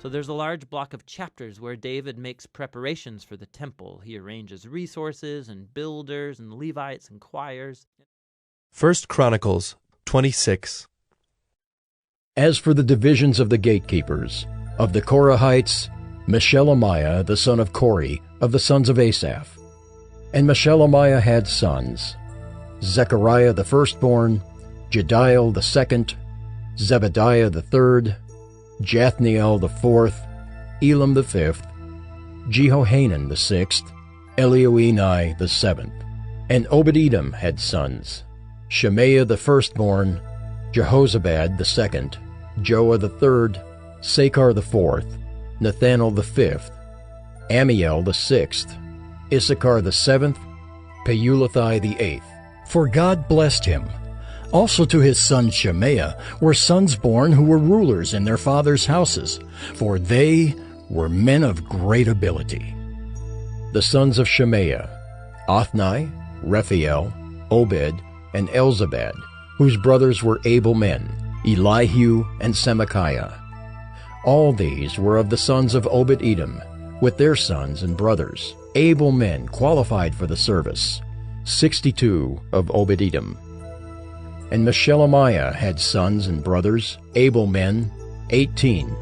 So there's a large block of chapters where David makes preparations for the temple. He arranges resources and builders and Levites and choirs. 1 Chronicles 26. As for the divisions of the gatekeepers, of the Korahites, Meshelemiah the son of Kori, of the sons of Asaph. And Meshelemiah had sons, Zechariah the firstborn, Jediel the second, Zebediah the third, Jathniel the fourth, Elam the fifth, Jehohanan the sixth, Elioenai the seventh. And Obed-Edom had sons, Shemaiah the firstborn, Jehozabad the second, Joah the third, Sakar the fourth, Nethanel the fifth, Amiel the sixth, Issachar the seventh, Peulathai the eighth. For God blessed him. Also to his son Shemaiah were sons born who were rulers in their fathers' houses, for they were men of great ability. The sons of Shemaiah, Othni, Rephael, Obed, and Elzabad, whose brothers were able men, Elihu and Semachiah. All these were of the sons of Obed-Edom, with their sons and brothers, able men qualified for the service, 62 of Obed-Edom. And Meshelemiah had sons and brothers, able men, 18.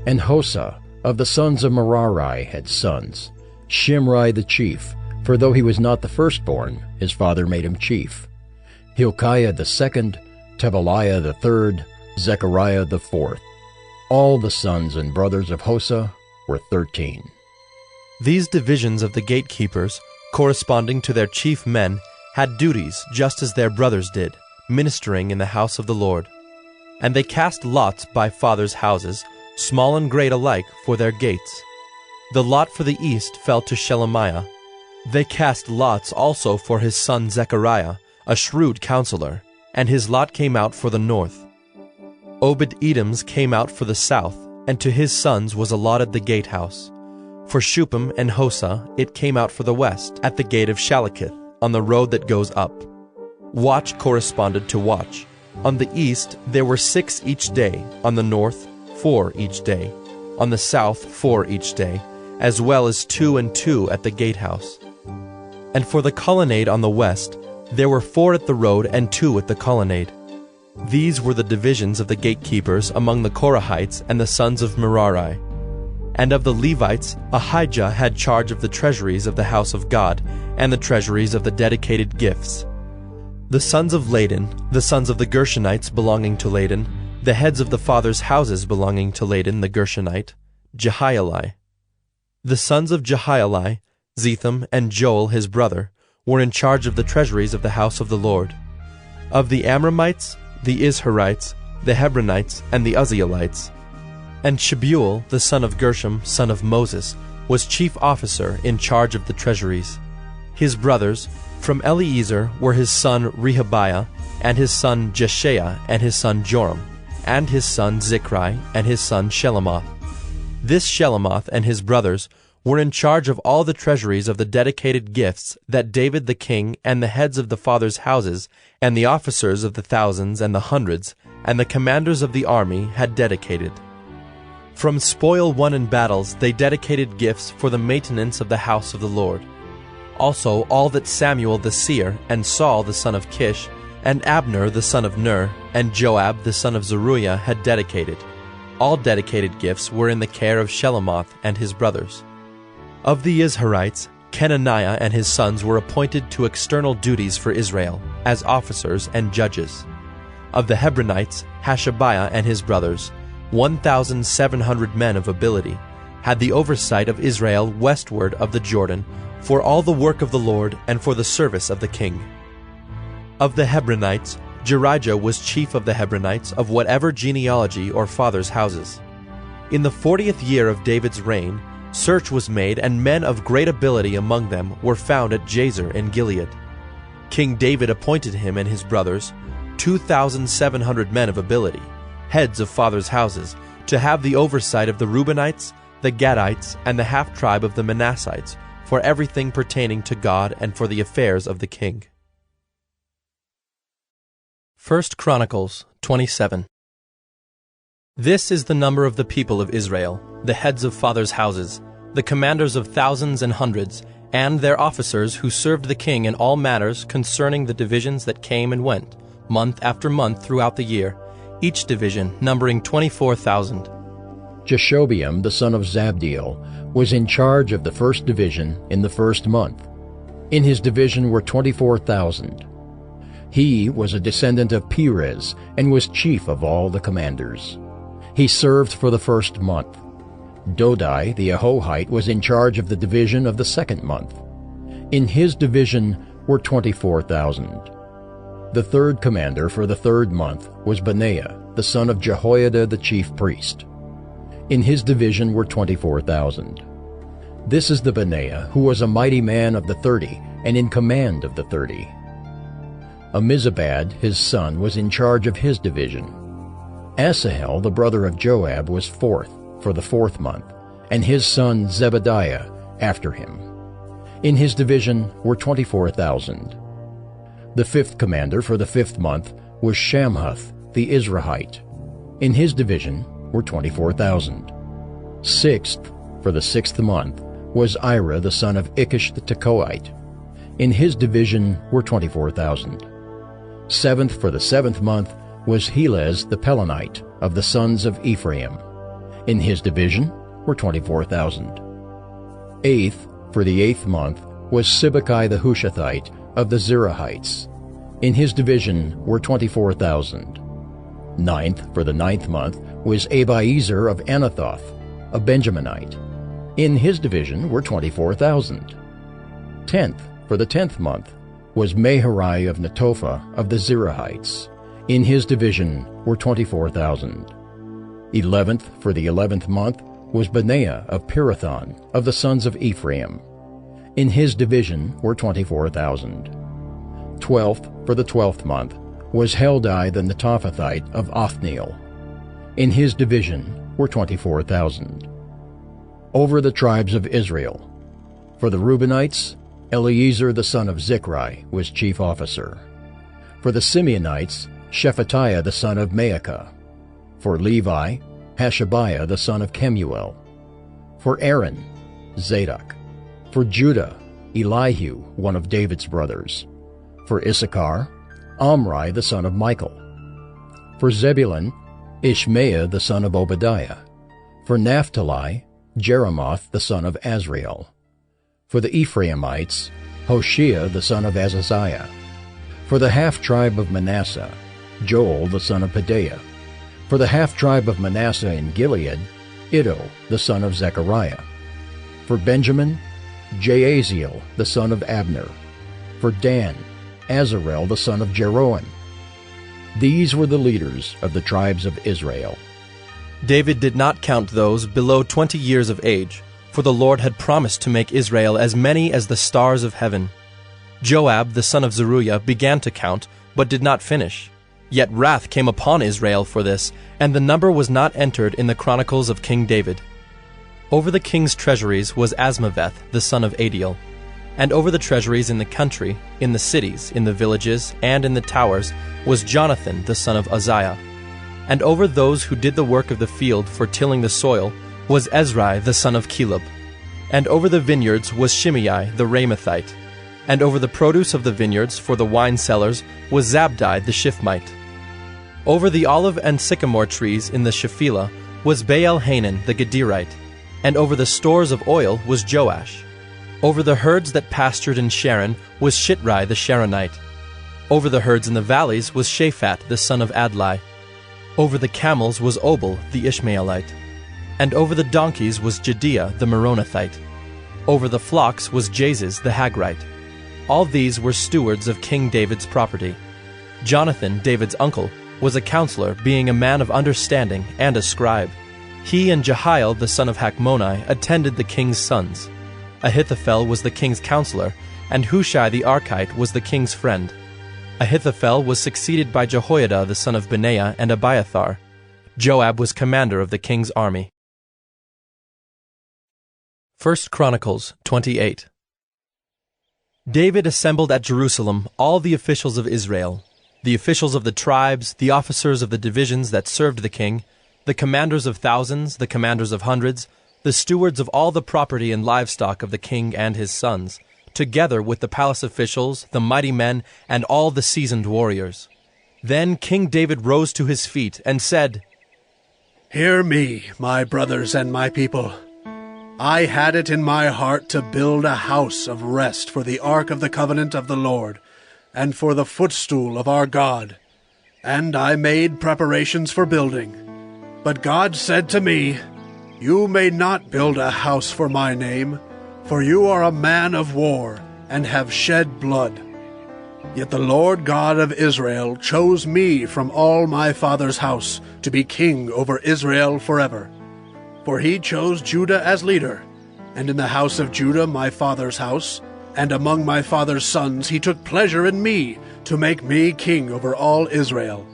And Hosa of the sons of Merari had sons, Shimri the chief, for though he was not the firstborn, his father made him chief, Hilkiah the second, Tebaliah the third, Zechariah the fourth. All the sons and brothers of Hosa were 13. These divisions of the gatekeepers, corresponding to their chief men, had duties just as their brothers did, ministering in the house of the Lord. And they cast lots by fathers' houses, small and great alike, for their gates. The lot for the east fell to Shelemiah. They cast lots also for his son Zechariah, a shrewd counselor, and his lot came out for the north. Obed-Edom's came out for the south, and to his sons was allotted the gatehouse. For Shuppim and Hosa it came out for the west, at the gate of Shalakith, on the road that goes up. Watch corresponded to watch. On the east there were 6 each day, on the north 4 each day, on the south 4 each day, as well as 2 and 2 at the gatehouse. And for the colonnade on the west there were 4 at the road and 2 at the colonnade. These were the divisions of the gatekeepers among the Korahites and the sons of Merari. And of the Levites, Ahijah had charge of the treasuries of the house of God, and the treasuries of the dedicated gifts. The sons of Laden, the sons of the Gershonites belonging to Laden, the heads of the fathers' houses belonging to Laden the Gershonite, Jehieli. The sons of Jehieli, Zetham and Joel his brother, were in charge of the treasuries of the house of the Lord. Of the Amramites, the Izharites, the Hebronites, and the Uzzielites. And Shebuel, the son of Gershom, son of Moses, was chief officer in charge of the treasuries. His brothers, from Eliezer, were his son Rehabiah, and his son Jeshaiah, and his son Joram, and his son Zichri, and his son Shelomoth. This Shelomoth and his brothers were in charge of all the treasuries of the dedicated gifts that David the king and the heads of the fathers' houses and the officers of the thousands and the hundreds and the commanders of the army had dedicated. From spoil won in battles they dedicated gifts for the maintenance of the house of the Lord. Also all that Samuel the seer and Saul the son of Kish and Abner the son of Ner and Joab the son of Zeruiah had dedicated. All dedicated gifts were in the care of Shelomoth and his brothers. Of the Izharites, Kenaniah and his sons were appointed to external duties for Israel, as officers and judges. Of the Hebronites, Hashabiah and his brothers, 1,700 men of ability, had the oversight of Israel westward of the Jordan, for all the work of the Lord and for the service of the king. Of the Hebronites, Jerijah was chief of the Hebronites of whatever genealogy or fathers' houses. In the 40th year of David's reign, search was made, and men of great ability among them were found at Jazer in Gilead. King David appointed him and his brothers, 2,700 men of ability, heads of fathers' houses, to have the oversight of the Reubenites, the Gadites, and the half-tribe of the Manassites, for everything pertaining to God and for the affairs of the king. 1 Chronicles 27. This is the number of the people of Israel, the heads of fathers' houses, the commanders of thousands and hundreds, and their officers who served the king in all matters concerning the divisions that came and went, month after month throughout the year, each division numbering 24,000. Jeshobeam the son of Zabdiel was in charge of the first division in the first month. In his division were 24,000. He was a descendant of Perez and was chief of all the commanders. He served for the first month. Dodai the Ahohite was in charge of the division of the second month. In his division were 24,000. The third commander for the third month was Benaiah, the son of Jehoiada the chief priest. In his division were 24,000. This is the Benaiah who was a mighty man of the 30 and in command of the 30. Ammizabad, his son, was in charge of his division. Asahel, the brother of Joab, was fourth for the fourth month, and his son Zebediah after him. In his division were 24,000. The fifth commander for the fifth month was Shamhuth the Israelite. In his division were 24,000. Sixth for the sixth month was Ira the son of Ikish the Tekoite. In his division were 24,000. Seventh for the seventh month was Helez the Pelonite of the sons of Ephraim. In his division were 24,000. Eighth for the eighth month was Sibbecai the Hushathite of the Zerahites. In his division were 24,000. Ninth for the ninth month was Abiezer of Anathoth, a Benjaminite. In his division were 24,000. Tenth for the 10th month was Maharai of Netophah of the Zerahites. In his division were 24,000. 11th for the 11th month was Benaiah of Pirathon of the sons of Ephraim. In his division were 24,000. 12th for the 12th month was Heldai the Netophathite of Othniel. In his division were 24,000. Over the tribes of Israel. For the Reubenites, Eliezer the son of Zichri was chief officer. For the Simeonites, Shephatiah the son of Maacah. For Levi, Hashabiah the son of Kemuel. For Aaron, Zadok. For Judah, Elihu, one of David's brothers. For Issachar, Omri the son of Michael. For Zebulun, Ishmael the son of Obadiah. For Naphtali, Jeremoth the son of Azriel. For the Ephraimites, Hoshea the son of Azaziah. For the half-tribe of Manasseh, Joel the son of Pedaiah. For the half-tribe of Manasseh in Gilead, Iddo the son of Zechariah. For Benjamin, Jaaziel the son of Abner. For Dan, Azarel the son of Jeroham. These were the leaders of the tribes of Israel. David did not count those below 20 years of age, for the Lord had promised to make Israel as many as the stars of heaven. Joab the son of Zeruiah began to count, but did not finish. Yet wrath came upon Israel for this, and the number was not entered in the Chronicles of King David. Over the king's treasuries was Asmaveth the son of Adiel. And over the treasuries in the country, in the cities, in the villages, and in the towers, was Jonathan the son of Uzziah. And over those who did the work of the field for tilling the soil was Ezrai the son of Caleb. And over the vineyards was Shimei the Ramathite. And over the produce of the vineyards for the wine cellars was Zabdi the Shifmite. Over the olive and sycamore trees in the Shephelah was Baal-Hanan the Gedirite. And over the stores of oil was Joash. Over the herds that pastured in Sharon was Shitrai the Sharonite. Over the herds in the valleys was Shaphat the son of Adlai. Over the camels was Obal the Ishmaelite. And over the donkeys was Jediah the Meronothite. Over the flocks was Jaziz the Hagrite. All these were stewards of King David's property. Jonathan, David's uncle, was a counselor, being a man of understanding and a scribe. He and Jehiel the son of Hachmoni attended the king's sons. Ahithophel was the king's counselor, and Hushai the Archite was the king's friend. Ahithophel was succeeded by Jehoiada the son of Benaiah and Abiathar. Joab was commander of the king's army. 1 Chronicles 28. David assembled at Jerusalem all the officials of Israel, the officials of the tribes, the officers of the divisions that served the king, the commanders of thousands, the commanders of hundreds, the stewards of all the property and livestock of the king and his sons, together with the palace officials, the mighty men, and all the seasoned warriors. Then King David rose to his feet and said, "Hear me, my brothers and my people. I had it in my heart to build a house of rest for the ark of the covenant of the Lord, and for the footstool of our God. And I made preparations for building. But God said to me, 'You may not build a house for my name, for you are a man of war, and have shed blood.' Yet the Lord God of Israel chose me from all my father's house to be king over Israel forever. For he chose Judah as leader, and in the house of Judah my father's house, and among my father's sons he took pleasure in me, to make me king over all Israel.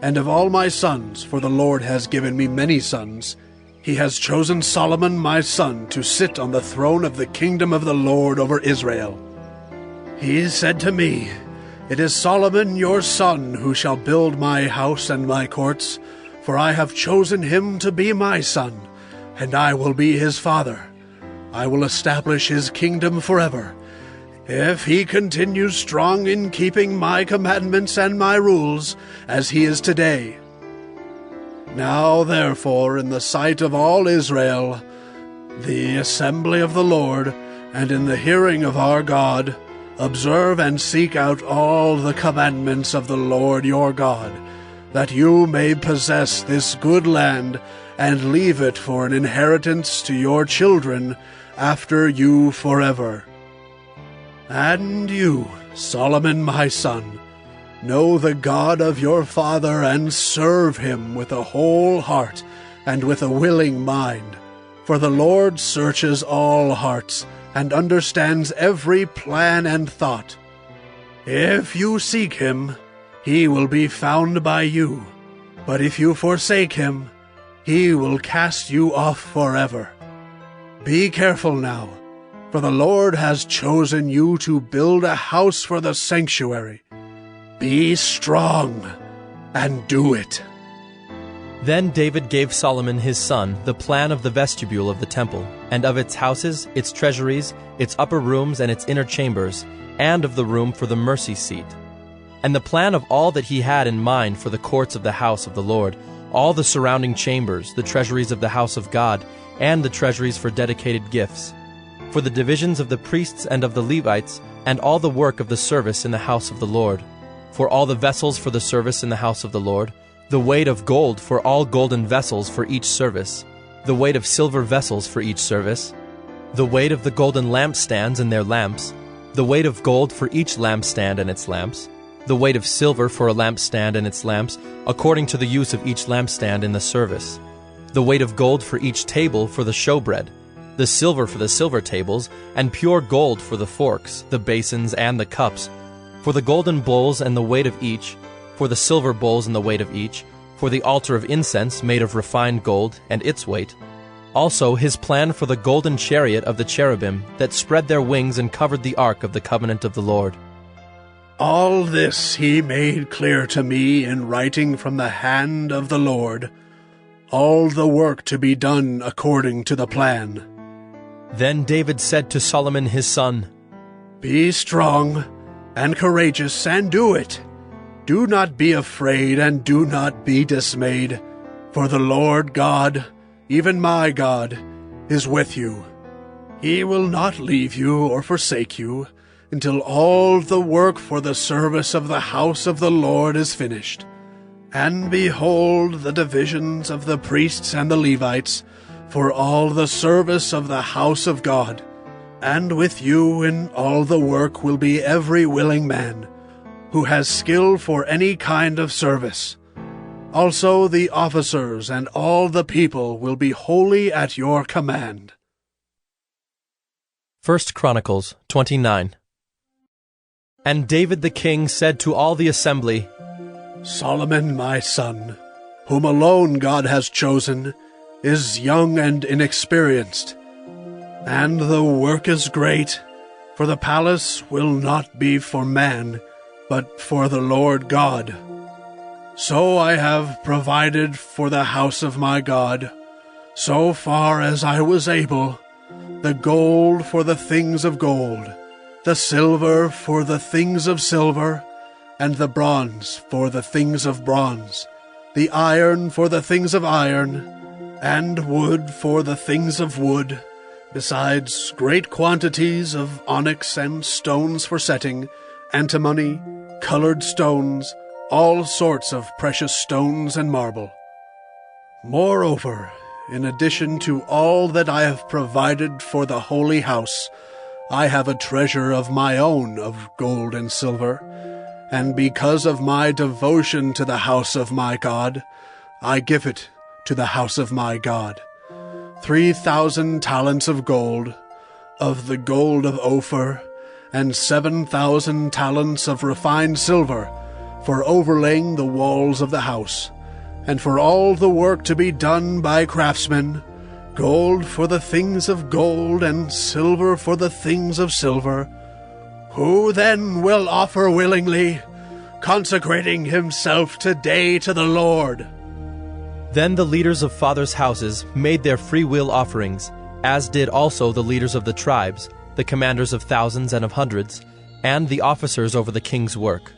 And of all my sons, for the Lord has given me many sons, he has chosen Solomon my son to sit on the throne of the kingdom of the Lord over Israel. He said to me, 'It is Solomon your son who shall build my house and my courts, for I have chosen him to be my son, and I will be his father. I will establish his kingdom forever, if he continues strong in keeping my commandments and my rules, as he is today.' Now therefore, in the sight of all Israel, the assembly of the Lord, and in the hearing of our God, observe and seek out all the commandments of the Lord your God, that you may possess this good land, and leave it for an inheritance to your children after you forever. And you, Solomon my son, know the God of your father, and serve him with a whole heart and with a willing mind. For the Lord searches all hearts, and understands every plan and thought. If you seek him, he will be found by you. But if you forsake him, he will cast you off forever. Be careful now, for the Lord has chosen you to build a house for the sanctuary. Be strong and do it." Then David gave Solomon his son the plan of the vestibule of the temple, and of its houses, its treasuries, its upper rooms, and its inner chambers, and of the room for the mercy seat, and the plan of all that he had in mind for the courts of the house of the Lord, all the surrounding chambers, the treasuries of the house of God, and the treasuries for dedicated gifts, for the divisions of the priests and of the Levites, and all the work of the service in the house of the Lord, for all the vessels for the service in the house of the Lord, the weight of gold for all golden vessels for each service, the weight of silver vessels for each service, the weight of the golden lampstands and their lamps, the weight of gold for each lampstand and its lamps, the weight of silver for a lampstand and its lamps, according to the use of each lampstand in the service, the weight of gold for each table for the showbread, the silver for the silver tables, and pure gold for the forks, the basins, and the cups, for the golden bowls and the weight of each, for the silver bowls and the weight of each, for the altar of incense made of refined gold and its weight. Also his plan for the golden chariot of the cherubim that spread their wings and covered the ark of the covenant of the Lord. All this he made clear to me in writing from the hand of the Lord, all the work to be done according to the plan. Then David said to Solomon his son, "Be strong and courageous, and do it. Do not be afraid, and do not be dismayed, for the Lord God, even my God, is with you. He will not leave you or forsake you until all the work for the service of the house of the Lord is finished. And behold the divisions of the priests and the Levites, for all the service of the house of God. And with you in all the work will be every willing man, who has skill for any kind of service. Also the officers and all the people will be wholly at your command." 1 Chronicles 29. And David the king said to all the assembly, "Solomon my son, whom alone God has chosen, is young and inexperienced, and the work is great, for the palace will not be for man, but for the Lord God. So I have provided for the house of my God, so far as I was able, the gold for the things of gold, the silver for the things of silver, and the bronze for the things of bronze, the iron for the things of iron, and wood for the things of wood, besides great quantities of onyx and stones for setting, antimony, colored stones, all sorts of precious stones and marble. Moreover, in addition to all that I have provided for the holy house, I have a treasure of my own of gold and silver, and because of my devotion to the house of my God, I give it to the house of my God. 3,000 talents of gold, of the gold of Ophir, and 7,000 talents of refined silver, for overlaying the walls of the house, and for all the work to be done by craftsmen, gold for the things of gold, and silver for the things of silver. Who then will offer willingly, consecrating himself today to the Lord?" Then the leaders of fathers' houses made their free will offerings, as did also the leaders of the tribes, the commanders of thousands and of hundreds, and the officers over the king's work.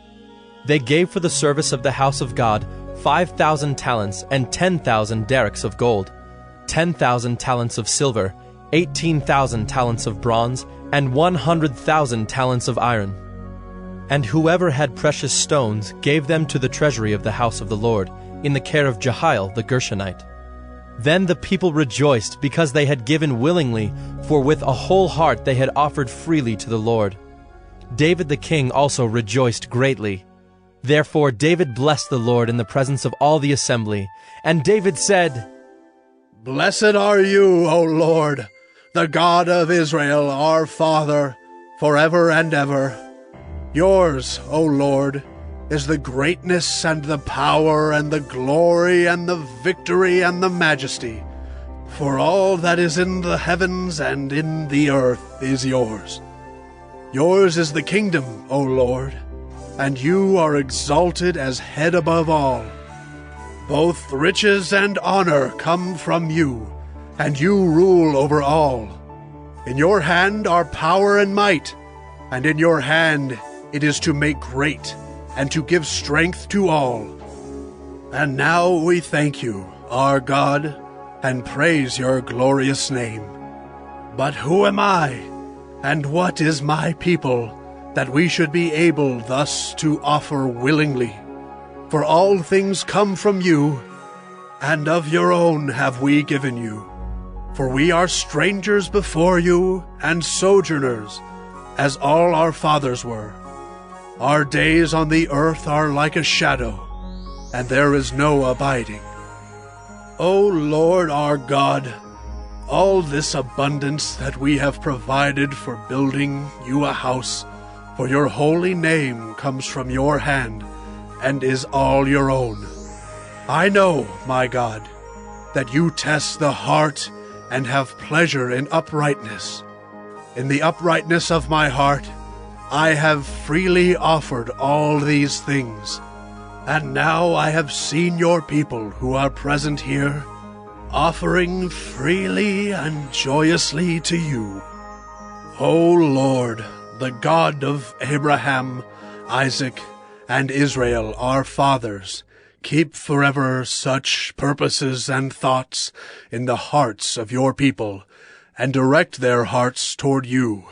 They gave for the service of the house of God 5,000 talents and 10,000 derricks of gold, 10,000 talents of silver, 18,000 talents of bronze, and 100,000 talents of iron. And whoever had precious stones gave them to the treasury of the house of the Lord, in the care of Jehiel the Gershonite. Then the people rejoiced because they had given willingly, for with a whole heart they had offered freely to the Lord. David the king also rejoiced greatly. Therefore David blessed the Lord in the presence of all the assembly. And David said, "Blessed are you, O Lord, the God of Israel, our Father, forever and ever. Yours, O Lord, is the greatness and the power and the glory and the victory and the majesty. For all that is in the heavens and in the earth is yours. Yours is the kingdom, O Lord, and you are exalted as head above all. Both riches and honor come from you, and you rule over all. In your hand are power and might, and in your hand it is to make great and to give strength to all. And now we thank you, our God, and praise your glorious name. But who am I, and what is my people, that we should be able thus to offer willingly? For all things come from you, and of your own have we given you. For we are strangers before you, and sojourners, as all our fathers were. Our days on the earth are like a shadow, and there is no abiding. O Lord our God, all this abundance that we have provided for building you a house for your holy name comes from your hand, and is all your own. I know, my God, that you test the heart and have pleasure in uprightness. In the uprightness of my heart, I have freely offered all these things, and now I have seen your people who are present here, offering freely and joyously to you. O Lord, the God of Abraham, Isaac, and Israel, our fathers, keep forever such purposes and thoughts in the hearts of your people, and direct their hearts toward you.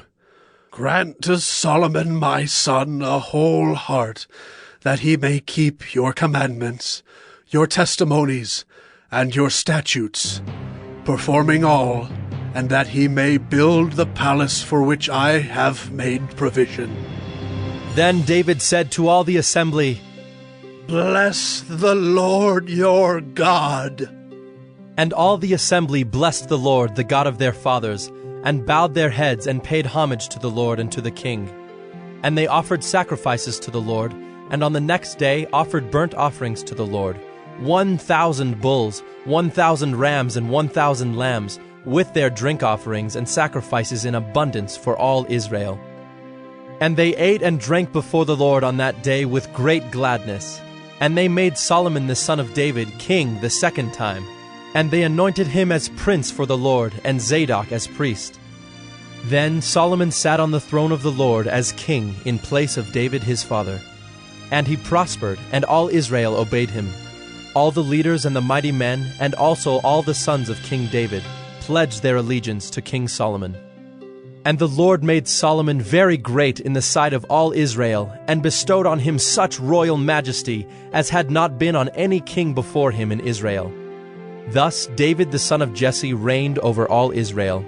Grant to Solomon my son a whole heart, that he may keep your commandments, your testimonies, and your statutes, performing all, and that he may build the palace for which I have made provision." Then David said to all the assembly, "Bless the Lord your God." And all the assembly blessed the Lord, the God of their fathers, and bowed their heads and paid homage to the Lord and to the king. And they offered sacrifices to the Lord, and on the next day offered burnt offerings to the Lord, 1,000 bulls, 1,000 rams, and 1,000 lambs, with their drink offerings and sacrifices in abundance for all Israel. And they ate and drank before the Lord on that day with great gladness. And they made Solomon the son of David king the second time. And they anointed him as prince for the Lord, and Zadok as priest. Then Solomon sat on the throne of the Lord as king in place of David his father. And he prospered, and all Israel obeyed him. All the leaders and the mighty men, and also all the sons of King David, pledged their allegiance to King Solomon. And the Lord made Solomon very great in the sight of all Israel, and bestowed on him such royal majesty as had not been on any king before him in Israel. Thus David the son of Jesse reigned over all Israel.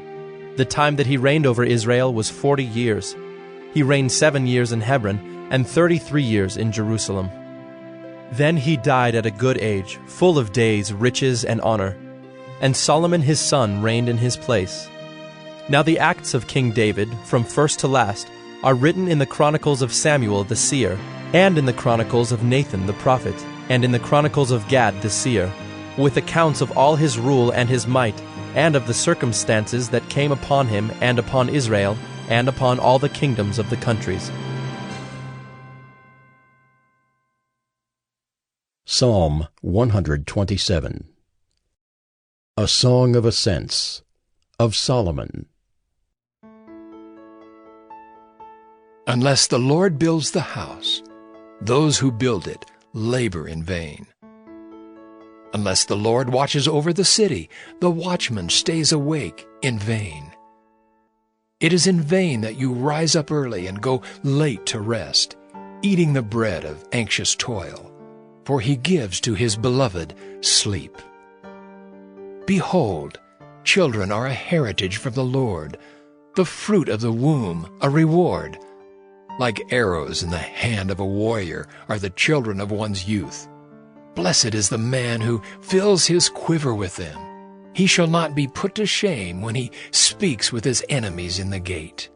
The time that he reigned over Israel was 40 years. He reigned 7 years in Hebron, and 33 years in Jerusalem. Then he died at a good age, full of days, riches, and honor. And Solomon his son reigned in his place. Now the acts of King David, from first to last, are written in the Chronicles of Samuel the seer, and in the Chronicles of Nathan the prophet, and in the Chronicles of Gad the seer, with accounts of all his rule and his might, and of the circumstances that came upon him and upon Israel, and upon all the kingdoms of the countries. Psalm 127. A Song of Ascents, of Solomon. Unless the Lord builds the house, those who build it labor in vain. Unless the Lord watches over the city, the watchman stays awake in vain. It is in vain that you rise up early and go late to rest, eating the bread of anxious toil, for he gives to his beloved sleep. Behold, children are a heritage from the Lord, the fruit of the womb a reward. Like arrows in the hand of a warrior are the children of one's youth. Blessed is the man who fills his quiver with them. He shall not be put to shame when he speaks with his enemies in the gate.